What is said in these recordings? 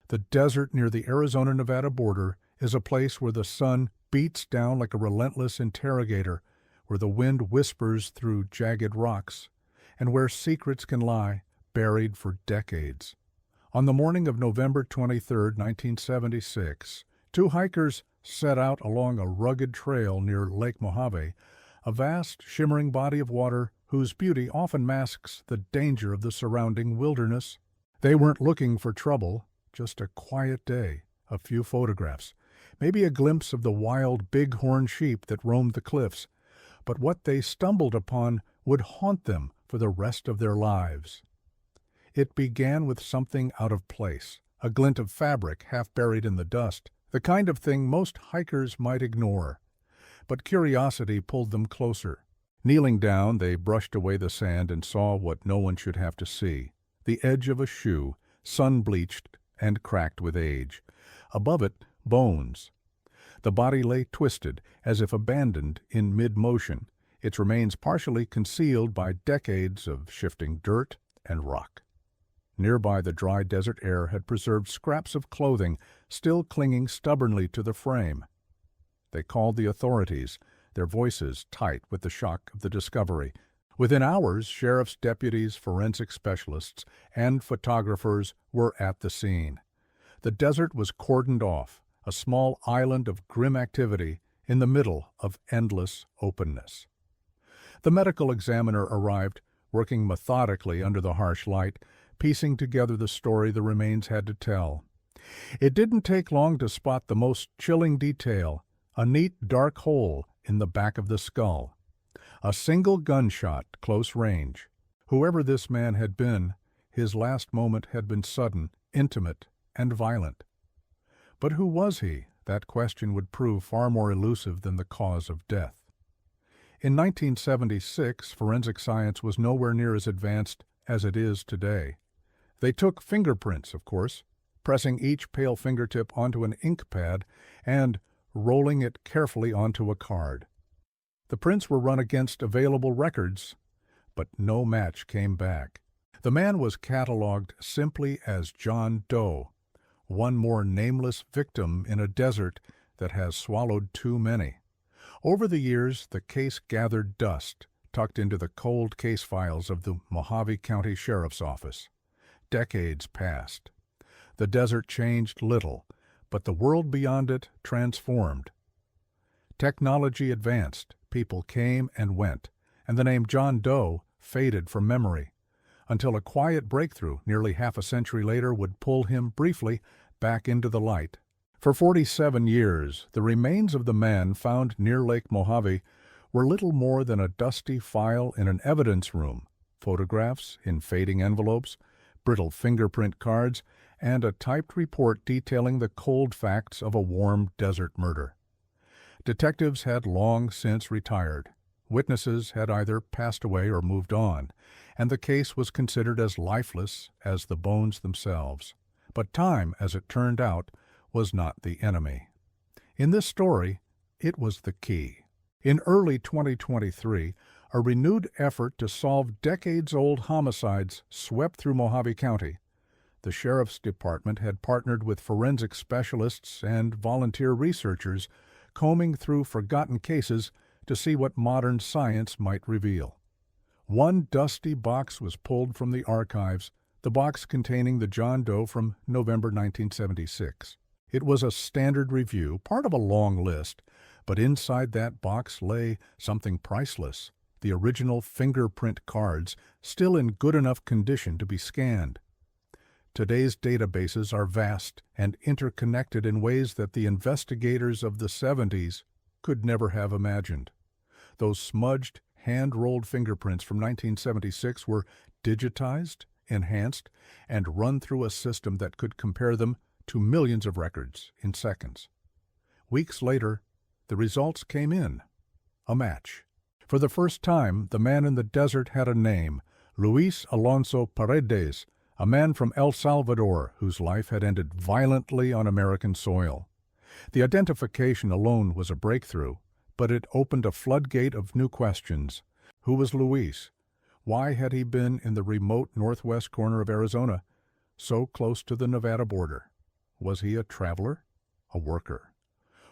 The desert near the Arizona-Nevada border is a place where the sun beats down like a relentless interrogator, where the wind whispers through jagged rocks, and where secrets can lie buried for decades. On the morning of November 23, 1976, two hikers set out along a rugged trail near Lake Mojave, a vast, shimmering body of water whose beauty often masks the danger of the surrounding wilderness. They weren't looking for trouble, just a quiet day, a few photographs, maybe a glimpse of the wild bighorn sheep that roamed the cliffs, but what they stumbled upon would haunt them for the rest of their lives. It began with something out of place, a glint of fabric half buried in the dust, the kind of thing most hikers might ignore. But curiosity pulled them closer. Kneeling down, they brushed away the sand and saw what no one should have to see: the edge of a shoe, sun-bleached and cracked with age. Above it, bones. The body lay twisted, as if abandoned in mid-motion, its remains partially concealed by decades of shifting dirt and rock. Nearby, the dry desert air had preserved scraps of clothing, still clinging stubbornly to the frame. They called the authorities, their voices tight with the shock of the discovery. Within hours, sheriff's deputies, forensic specialists, and photographers were at the scene. The desert was cordoned off, a small island of grim activity in the middle of endless openness. The medical examiner arrived, working methodically under the harsh light, piecing together the story the remains had to tell. It didn't take long to spot the most chilling detail: a neat dark hole in the back of the skull. A single gunshot, close range. Whoever this man had been, his last moment had been sudden, intimate, and violent. But who was he? That question would prove far more elusive than the cause of death. In 1976, forensic science was nowhere near as advanced as it is today. They took fingerprints, of course, pressing each pale fingertip onto an ink pad and rolling it carefully onto a card. The prints were run against available records, but no match came back. The man was cataloged simply as John Doe, one more nameless victim in a desert that has swallowed too many. Over the years, the case gathered dust, tucked into the cold case files of the Mojave County Sheriff's Office. Decades passed. The desert changed little, but the world beyond it transformed. Technology advanced, people came and went, and the name John Doe faded from memory, until a quiet breakthrough nearly half a century later would pull him briefly back into the light. For 47 years, the remains of the man found near Lake Mojave were little more than a dusty file in an evidence room, photographs in fading envelopes, brittle fingerprint cards, and a typed report detailing the cold facts of a warm desert murder. Detectives had long since retired. Witnesses had either passed away or moved on, and the case was considered as lifeless as the bones themselves. But time, as it turned out, was not the enemy. In this story, it was the key. In early 2023, a renewed effort to solve decades-old homicides swept through Mojave County. The Sheriff's Department had partnered with forensic specialists and volunteer researchers, combing through forgotten cases to see what modern science might reveal. One dusty box was pulled from the archives, the box containing the John Doe from November 1976. It was a standard review, part of a long list, but inside that box lay something priceless: the original fingerprint cards, still in good enough condition to be scanned. Today's databases are vast and interconnected in ways that the investigators of the 70s could never have imagined. Those smudged, hand-rolled fingerprints from 1976 were digitized, enhanced, and run through a system that could compare them to millions of records in seconds. Weeks later, the results came in. A match. For the first time, the man in the desert had a name: Luis Alonso Paredes, a man from El Salvador whose life had ended violently on American soil. The identification alone was a breakthrough, but it opened a floodgate of new questions. Who was Luis? Why had he been in the remote northwest corner of Arizona, so close to the Nevada border? Was he a traveler, a worker?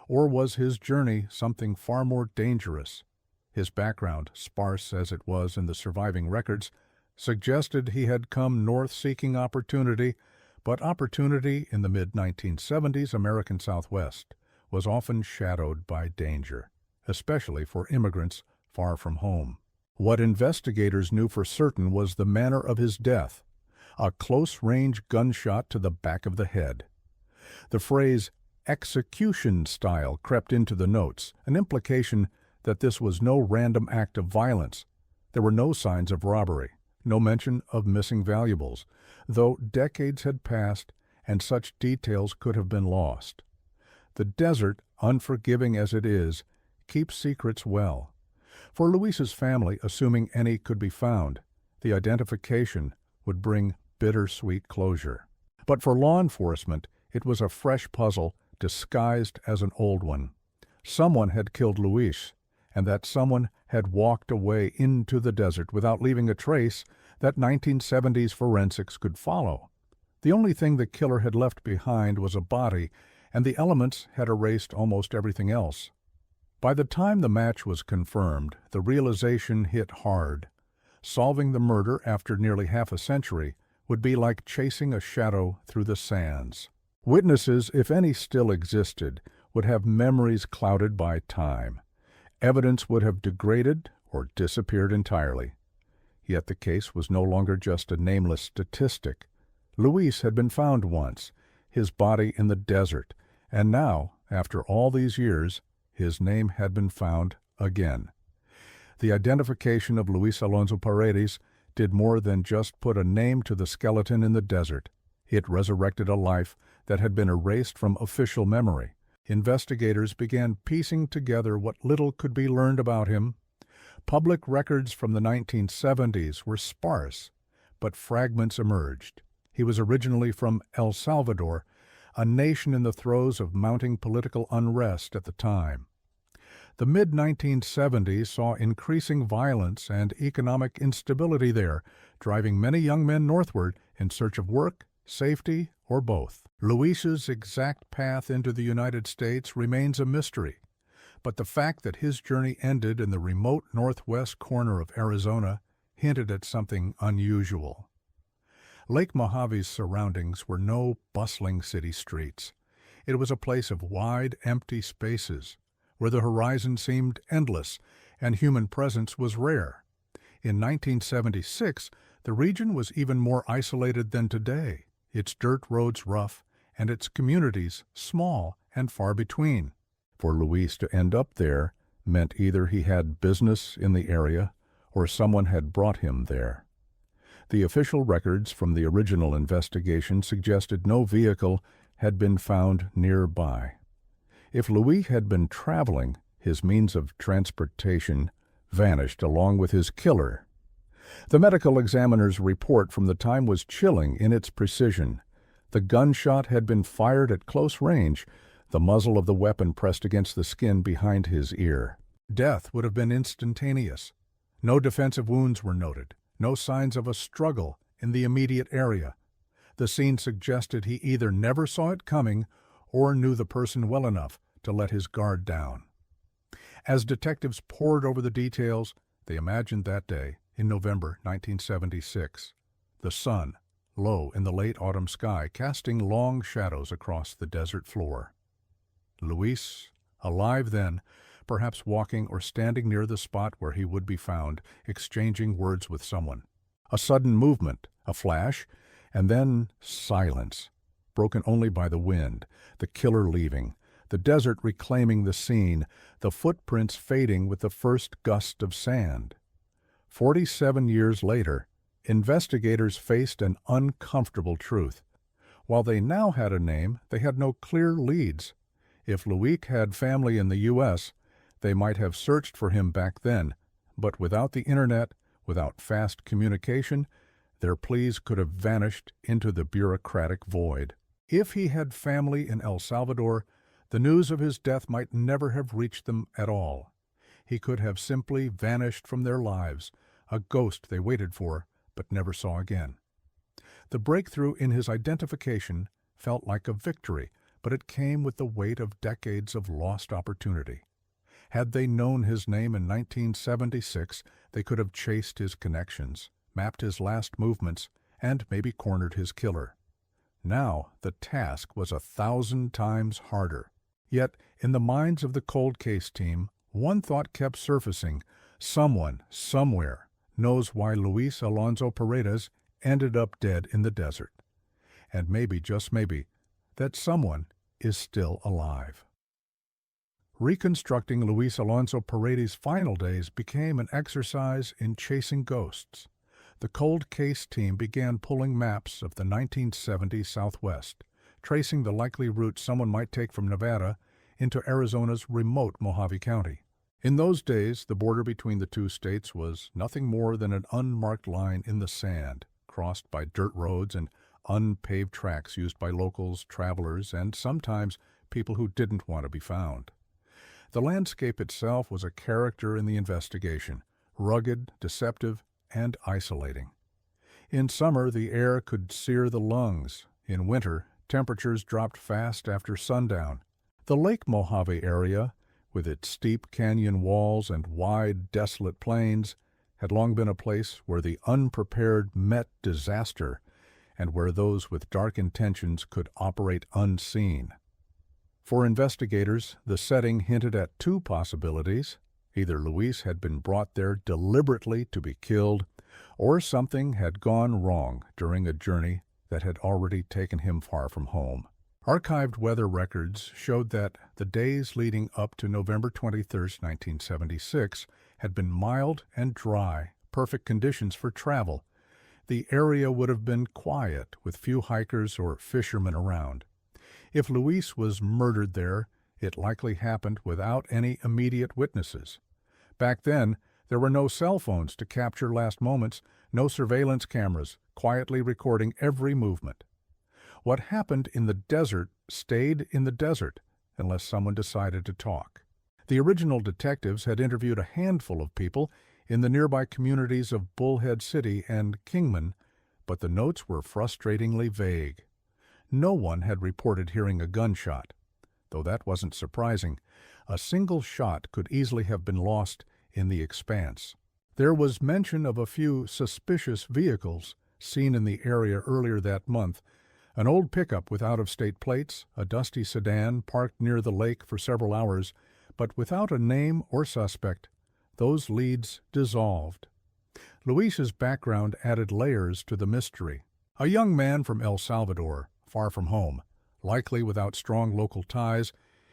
Or was his journey something far more dangerous? His background, sparse as it was in the surviving records, suggested he had come north seeking opportunity, but opportunity in the mid-1970s American Southwest was often shadowed by danger, especially for immigrants far from home. What investigators knew for certain was the manner of his death, a close-range gunshot to the back of the head. The phrase execution style crept into the notes, an implication that this was no random act of violence. There were no signs of robbery, no mention of missing valuables, though decades had passed and such details could have been lost. The desert, unforgiving as it is, keeps secrets well. For Luis's family, assuming any could be found, the identification would bring bittersweet closure. But for law enforcement, it was a fresh puzzle disguised as an old one. Someone had killed Luis, and that someone had walked away into the desert without leaving a trace that 1970s forensics could follow. The only thing the killer had left behind was a body, and the elements had erased almost everything else. By the time the match was confirmed, the realization hit hard. Solving the murder after nearly half a century would be like chasing a shadow through the sands. Witnesses, if any still existed, would have memories clouded by time. Evidence would have degraded or disappeared entirely. Yet the case was no longer just a nameless statistic. Luis had been found once, his body in the desert, and now, after all these years, his name had been found again. The identification of Luis Alonso Paredes did more than just put a name to the skeleton in the desert. It resurrected a life that had been erased from official memory. Investigators began piecing together what little could be learned about him. Public records from the 1970s were sparse, but fragments emerged. He was originally from El Salvador, a nation in the throes of mounting political unrest at the time. The mid-1970s saw increasing violence and economic instability there, driving many young men northward in search of work, safety, or both. Luis's exact path into the United States remains a mystery, but the fact that his journey ended in the remote northwest corner of Arizona hinted at something unusual. Lake Mojave's surroundings were no bustling city streets. It was a place of wide, empty spaces, where the horizon seemed endless and human presence was rare. In 1976, the region was even more isolated than today, its dirt roads rough and its communities small and far between. For Luis to end up there meant either he had business in the area or someone had brought him there. The official records from the original investigation suggested no vehicle had been found nearby. If Luis had been traveling, his means of transportation vanished along with his killer. The medical examiner's report from the time was chilling in its precision. The gunshot had been fired at close range, the muzzle of the weapon pressed against the skin behind his ear. Death would have been instantaneous. No defensive wounds were noted, no signs of a struggle in the immediate area. The scene suggested he either never saw it coming or knew the person well enough to let his guard down. As detectives pored over the details, they imagined that day, in November 1976, the sun, low in the late autumn sky, casting long shadows across the desert floor. Luis, alive then, perhaps walking or standing near the spot where he would be found, exchanging words with someone. A sudden movement, a flash, and then silence, broken only by the wind, the killer leaving, the desert reclaiming the scene, the footprints fading with the first gust of sand. 47 years later, investigators faced an uncomfortable truth. While they now had a name, they had no clear leads. If Luis had family in the U.S., they might have searched for him back then, but without the internet, without fast communication, their pleas could have vanished into the bureaucratic void. If he had family in El Salvador, the news of his death might never have reached them at all. He could have simply vanished from their lives, a ghost they waited for but never saw again. The breakthrough in his identification felt like a victory, but it came with the weight of decades of lost opportunity. Had they known his name in 1976, they could have chased his connections, mapped his last movements, and maybe cornered his killer. Now the task was 1,000 times harder. Yet, in the minds of the cold case team, one thought kept surfacing: someone, somewhere, knows why Luis Alonso Paredes ended up dead in the desert. And maybe, just maybe, that someone is still alive. Reconstructing Luis Alonso Paredes' final days became an exercise in chasing ghosts. The cold case team began pulling maps of the 1970 Southwest, tracing the likely route someone might take from Nevada into Arizona's remote Mojave County. In those days, the border between the two states was nothing more than an unmarked line in the sand, crossed by dirt roads and unpaved tracks used by locals, travelers, and sometimes people who didn't want to be found. The landscape itself was a character in the investigation, rugged, deceptive, and isolating. In summer, the air could sear the lungs. In winter, temperatures dropped fast after sundown. The Lake Mojave area, with its steep canyon walls and wide, desolate plains, had long been a place where the unprepared met disaster and where those with dark intentions could operate unseen. For investigators, the setting hinted at two possibilities. Either Luis had been brought there deliberately to be killed, or something had gone wrong during a journey that had already taken him far from home. Archived weather records showed that the days leading up to November 23, 1976, had been mild and dry, perfect conditions for travel. The area would have been quiet, with few hikers or fishermen around. If Luis was murdered there, it likely happened without any immediate witnesses. Back then, there were no cell phones to capture last moments, no surveillance cameras quietly recording every movement. What happened in the desert stayed in the desert, unless someone decided to talk. The original detectives had interviewed a handful of people in the nearby communities of Bullhead City and Kingman, but the notes were frustratingly vague. No one had reported hearing a gunshot. Though that wasn't surprising, a single shot could easily have been lost in the expanse. There was mention of a few suspicious vehicles seen in the area earlier that month: an old pickup with out-of-state plates, a dusty sedan parked near the lake for several hours, but without a name or suspect. Those leads dissolved. Luis's background added layers to the mystery. A young man from El Salvador, far from home, likely without strong local ties,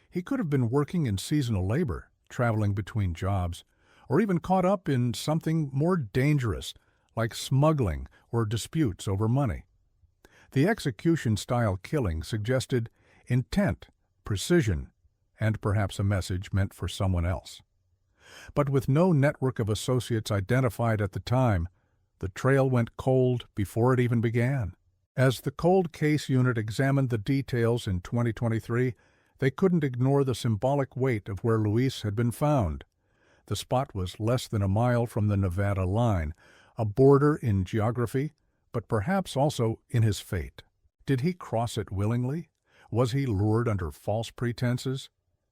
he could have been working in seasonal labor, traveling between jobs, or even caught up in something more dangerous, like smuggling or disputes over money. The execution-style killing suggested intent, precision, and perhaps a message meant for someone else. But with no network of associates identified at the time, the trail went cold before it even began. As the cold case unit examined the details in 2023, they couldn't ignore the symbolic weight of where Luis had been found. The spot was less than a mile from the Nevada line, a border in geography, but perhaps also in his fate. Did he cross it willingly? Was he lured under false pretenses?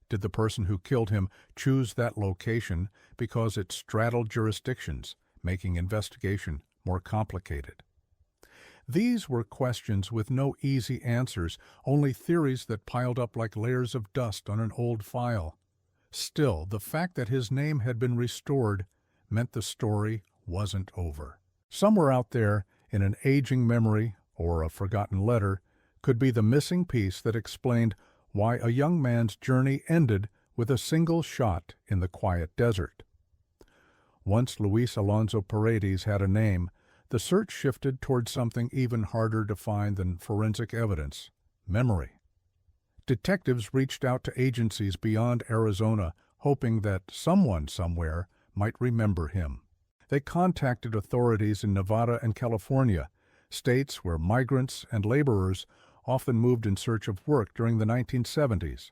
Did the person who killed him choose that location because it straddled jurisdictions, making investigation more complicated? These were questions with no easy answers, only theories that piled up like layers of dust on an old file. Still, the fact that his name had been restored meant the story wasn't over. Somewhere out there, in an aging memory or a forgotten letter, could be the missing piece that explained why a young man's journey ended with a single shot in the quiet desert. Once Luis Alonso Paredes had a name, the search shifted toward something even harder to find than forensic evidence: memory. Detectives reached out to agencies beyond Arizona, hoping that someone somewhere might remember him. They contacted authorities in Nevada and California, states where migrants and laborers often moved in search of work during the 1970s.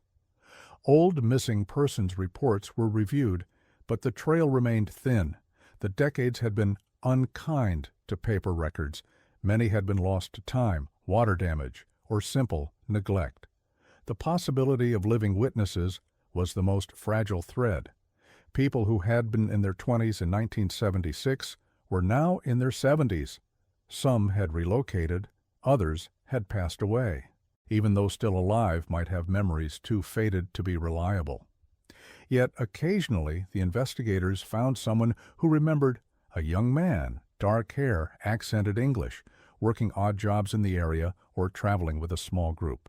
Old missing persons reports were reviewed, but the trail remained thin. The decades had been unkind to paper records. Many had been lost to time, water damage, or simple neglect. The possibility of living witnesses was the most fragile thread. People who had been in their 20s in 1976 were now in their 70s. Some had relocated, others had passed away. Even those still alive might have memories too faded to be reliable. Yet occasionally the investigators found someone who remembered a young man, dark hair, accented English, working odd jobs in the area or traveling with a small group.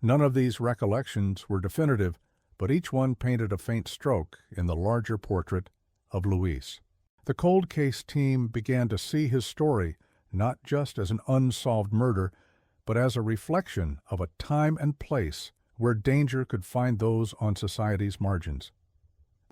None of these recollections were definitive, but each one painted a faint stroke in the larger portrait of Luis. The cold case team began to see his story not just as an unsolved murder, but as a reflection of a time and place where danger could find those on society's margins.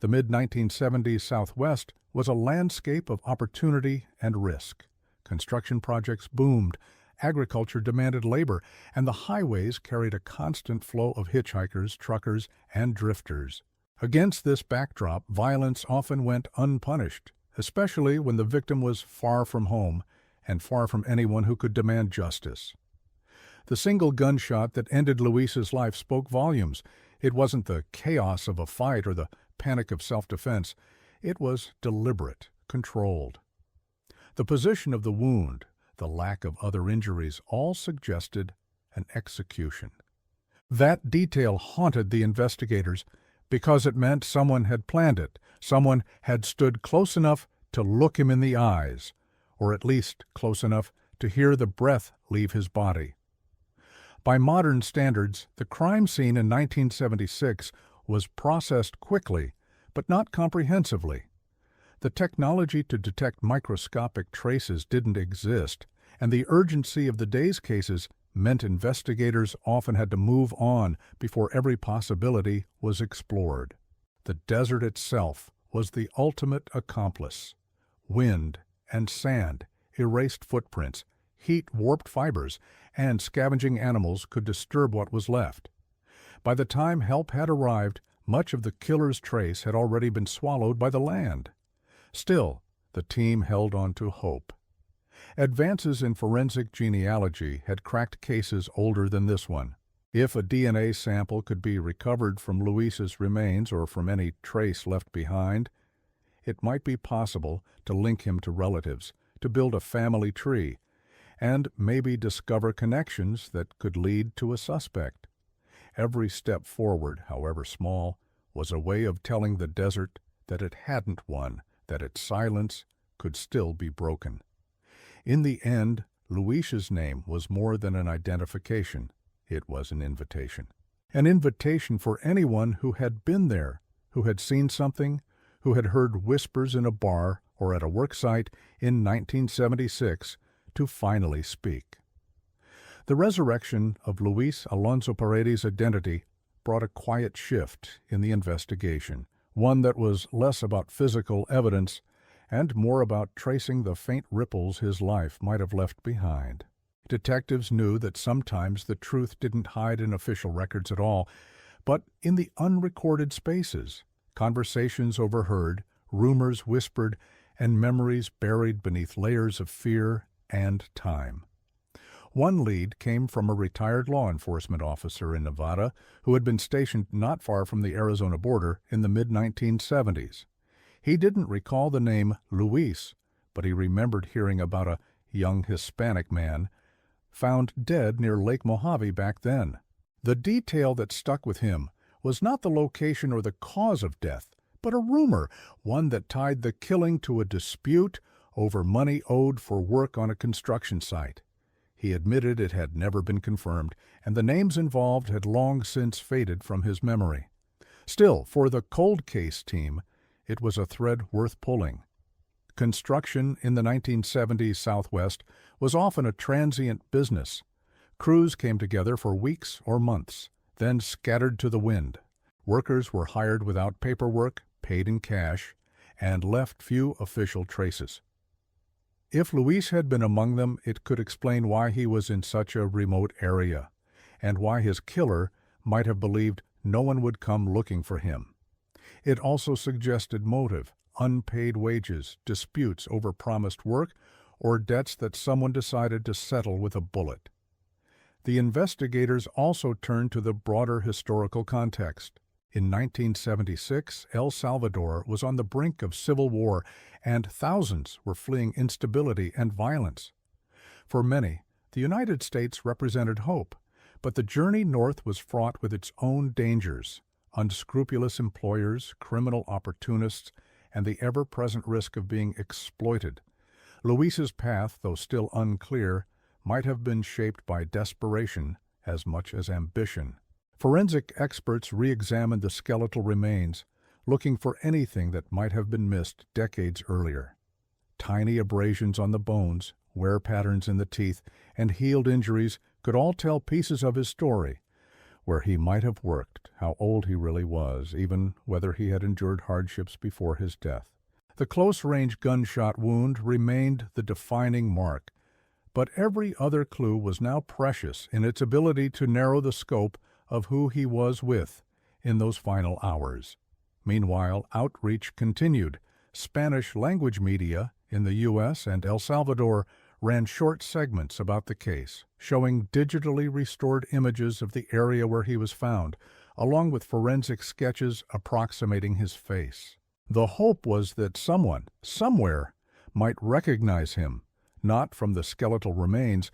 The mid-1970s Southwest was a landscape of opportunity and risk. Construction projects boomed, agriculture demanded labor, and the highways carried a constant flow of hitchhikers, truckers, and drifters. Against this backdrop, violence often went unpunished, especially when the victim was far from home and far from anyone who could demand justice. The single gunshot that ended Luis's life spoke volumes. It wasn't the chaos of a fight or the panic of self-defense. It was deliberate, controlled. The position of the wound, the lack of other injuries, all suggested an execution. That detail haunted the investigators because it meant someone had planned it, someone had stood close enough to look him in the eyes, or at least close enough to hear the breath leave his body. By modern standards, the crime scene in 1976 was processed quickly, but not comprehensively. The technology to detect microscopic traces didn't exist, and the urgency of the day's cases meant investigators often had to move on before every possibility was explored. The desert itself was the ultimate accomplice. Wind and sand erased footprints, heat warped fibers, and scavenging animals could disturb what was left. By the time help had arrived, much of the killer's trace had already been swallowed by the land. Still, the team held on to hope. Advances in forensic genealogy had cracked cases older than this one. If a DNA sample could be recovered from Luis's remains or from any trace left behind, it might be possible to link him to relatives, to build a family tree, and maybe discover connections that could lead to a suspect. Every step forward, however small, was a way of telling the desert that it hadn't won, that its silence could still be broken. In the end, Luis's name was more than an identification. It was an invitation. An invitation for anyone who had been there, who had seen something, who had heard whispers in a bar or at a work site in 1976, to finally speak. The resurrection of Luis Alonso Paredes' identity brought a quiet shift in the investigation, one that was less about physical evidence and more about tracing the faint ripples his life might have left behind. Detectives knew that sometimes the truth didn't hide in official records at all, but in the unrecorded spaces, conversations overheard, rumors whispered, and memories buried beneath layers of fear and time. One lead came from a retired law enforcement officer in Nevada who had been stationed not far from the Arizona border in the mid-1970s. He didn't recall the name Luis, but he remembered hearing about a young Hispanic man found dead near Lake Mojave back then. The detail that stuck with him was not the location or the cause of death, but a rumor, one that tied the killing to a dispute over money owed for work on a construction site. He admitted it had never been confirmed, and the names involved had long since faded from his memory. Still, for the cold case team, it was a thread worth pulling. Construction in the 1970s Southwest was often a transient business. Crews came together for weeks or months, then scattered to the wind. Workers were hired without paperwork, paid in cash, and left few official traces. If Luis had been among them, it could explain why he was in such a remote area, and why his killer might have believed no one would come looking for him. It also suggested motive, unpaid wages, disputes over promised work, or debts that someone decided to settle with a bullet. The investigators also turned to the broader historical context. In 1976, El Salvador was on the brink of civil war, and thousands were fleeing instability and violence. For many, the United States represented hope, but the journey north was fraught with its own dangers: unscrupulous employers, criminal opportunists, and the ever-present risk of being exploited. Luis's path, though still unclear, might have been shaped by desperation as much as ambition. Forensic experts re-examined the skeletal remains, looking for anything that might have been missed decades earlier. Tiny abrasions on the bones, wear patterns in the teeth, and healed injuries could all tell pieces of his story: where he might have worked, how old he really was, even whether he had endured hardships before his death. The close-range gunshot wound remained the defining mark, but every other clue was now precious in its ability to narrow the scope of who he was with in those final hours. Meanwhile, outreach continued. Spanish-language media in the U.S. and El Salvador ran short segments about the case, showing digitally restored images of the area where he was found, along with forensic sketches approximating his face. The hope was that someone, somewhere, might recognize him, not from the skeletal remains,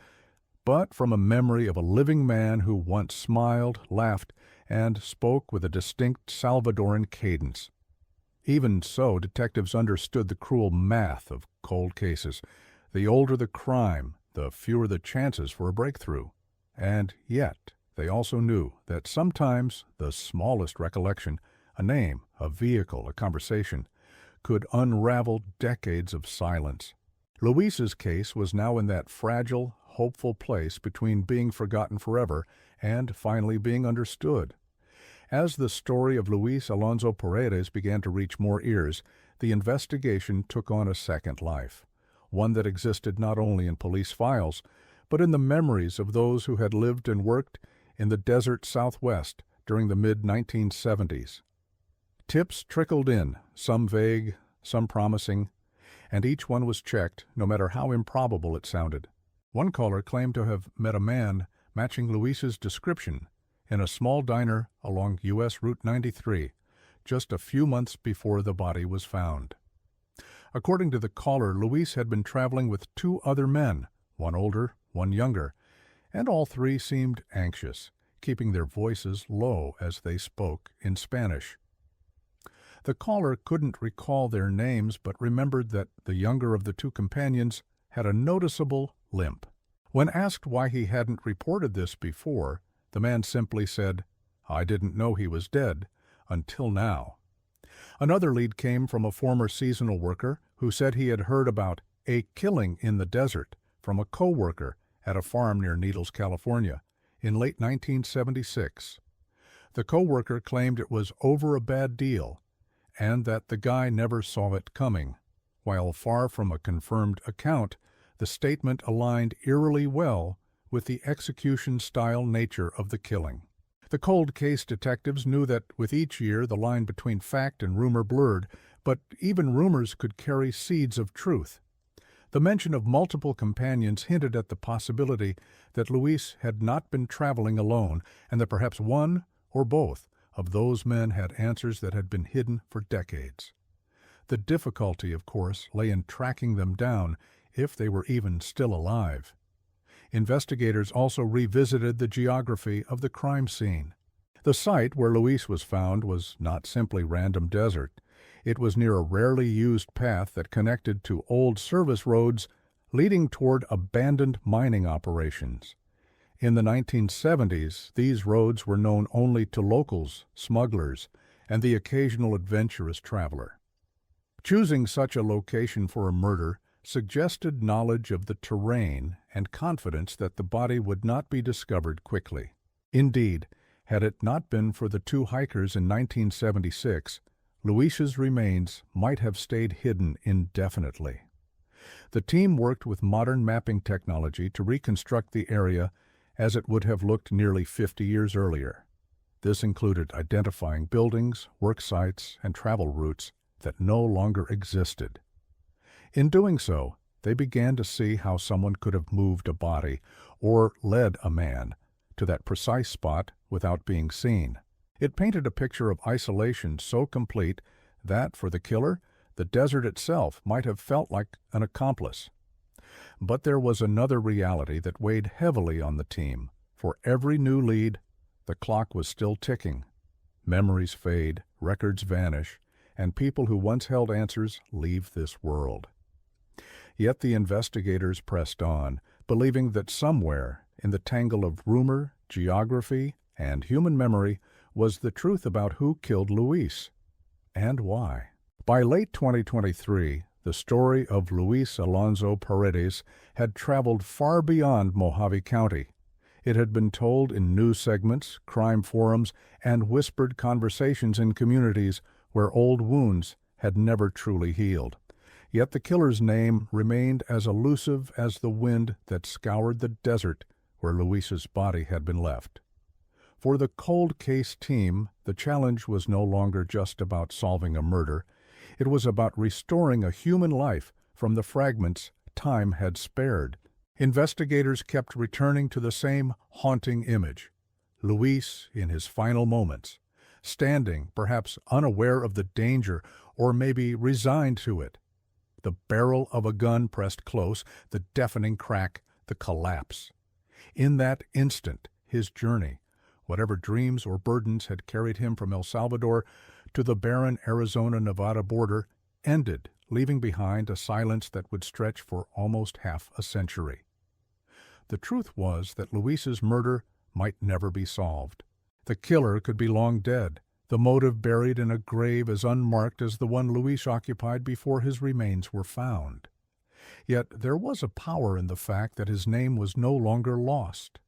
but from a memory of a living man who once smiled, laughed, and spoke with a distinct Salvadoran cadence. Even so, detectives understood the cruel math of cold cases. The older the crime, the fewer the chances for a breakthrough. And yet, they also knew that sometimes the smallest recollection, a name, a vehicle, a conversation, could unravel decades of silence. Luis's case was now in that fragile, hopeful place between being forgotten forever and finally being understood. As the story of Luis Alonso Paredes began to reach more ears, the investigation took on a second life, one that existed not only in police files, but in the memories of those who had lived and worked in the desert Southwest during the mid-1970s. Tips trickled in, some vague, some promising, and each one was checked, no matter how improbable it sounded. One caller claimed to have met a man matching Luis's description in a small diner along U.S. Route 93, just a few months before the body was found. According to the caller, Luis had been traveling with two other men, one older, one younger, and all three seemed anxious, keeping their voices low as they spoke in Spanish. The caller couldn't recall their names, but remembered that the younger of the two companions had a noticeable limp. When asked why he hadn't reported this before, the man simply said, "I didn't know he was dead until now." Another lead came from a former seasonal worker who said he had heard about a killing in the desert from a co-worker at a farm near Needles, California, in late 1976. The co-worker claimed it was over a bad deal, and that the guy never saw it coming. While far from a confirmed account, the statement aligned eerily well with the execution-style nature of the killing. The cold case detectives knew that with each year the line between fact and rumor blurred, but even rumors could carry seeds of truth. The mention of multiple companions hinted at the possibility that Luis had not been traveling alone, and that perhaps one or both of those men had answers that had been hidden for decades. The difficulty, of course, lay in tracking them down, if they were even still alive. Investigators also revisited the geography of the crime scene. The site where Luis was found was not simply random desert. It was near a rarely used path that connected to old service roads leading toward abandoned mining operations. In the 1970s, these roads were known only to locals, smugglers, and the occasional adventurous traveler. Choosing such a location for a murder suggested knowledge of the terrain and confidence that the body would not be discovered quickly. Indeed, had it not been for the two hikers in 1976, Luis's remains might have stayed hidden indefinitely. The team worked with modern mapping technology to reconstruct the area as it would have looked nearly 50 years earlier. This included identifying buildings, work sites, and travel routes that no longer existed. In doing so, they began to see how someone could have moved a body or led a man to that precise spot without being seen. It painted a picture of isolation so complete that, for the killer, the desert itself might have felt like an accomplice. But there was another reality that weighed heavily on the team. For every new lead, the clock was still ticking. Memories fade, records vanish, and people who once held answers leave this world. Yet the investigators pressed on, believing that somewhere in the tangle of rumor, geography, and human memory was the truth about who killed Luis and why. By late 2023, the story of Luis Alonso Paredes had traveled far beyond Mojave County. It had been told in news segments, crime forums, and whispered conversations in communities where old wounds had never truly healed. Yet the killer's name remained as elusive as the wind that scoured the desert where Luis's body had been left. For the cold case team, the challenge was no longer just about solving a murder. It was about restoring a human life from the fragments time had spared. Investigators kept returning to the same haunting image: Luis in his final moments, standing, perhaps unaware of the danger, or maybe resigned to it. The barrel of a gun pressed close, the deafening crack, the collapse. In that instant, his journey, whatever dreams or burdens had carried him from El Salvador to the barren Arizona-Nevada border, ended, leaving behind a silence that would stretch for almost half a century. The truth was that Luis's murder might never be solved. The killer could be long dead, the motive buried in a grave as unmarked as the one Luis occupied before his remains were found. Yet there was a power in the fact that his name was no longer lost.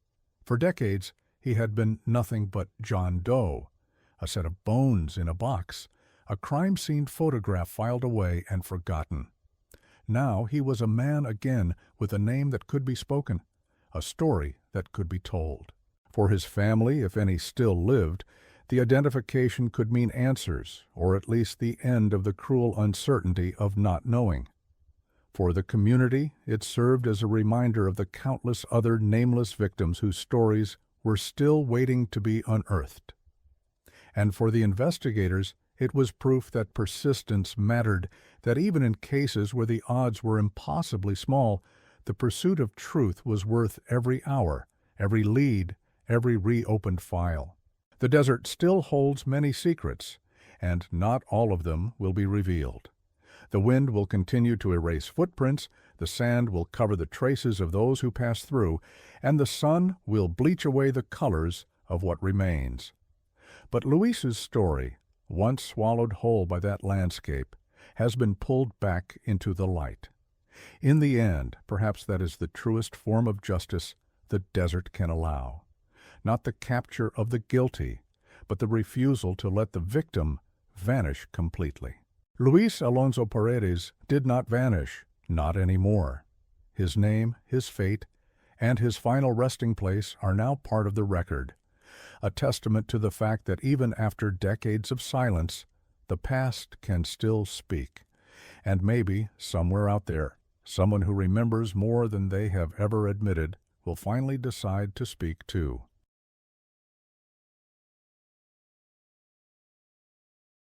For decades, he had been nothing but John Doe, a set of bones in a box, a crime scene photograph filed away and forgotten. Now he was a man again with a name that could be spoken, a story that could be told. For his family, if any still lived, the identification could mean answers, or at least the end of the cruel uncertainty of not knowing. For the community, it served as a reminder of the countless other nameless victims whose stories were still waiting to be unearthed. And for the investigators, it was proof that persistence mattered, that even in cases where the odds were impossibly small, the pursuit of truth was worth every hour, every lead, every reopened file. The desert still holds many secrets, and not all of them will be revealed. The wind will continue to erase footprints, the sand will cover the traces of those who passed through, and the sun will bleach away the colors of what remains. But Luis's story, once swallowed whole by that landscape, has been pulled back into the light. In the end, perhaps that is the truest form of justice the desert can allow. Not the capture of the guilty, but the refusal to let the victim vanish completely. Luis Alonso Paredes did not vanish, not anymore. His name, his fate, and his final resting place are now part of the record, a testament to the fact that even after decades of silence, the past can still speak. And maybe, somewhere out there, someone who remembers more than they have ever admitted will finally decide to speak too.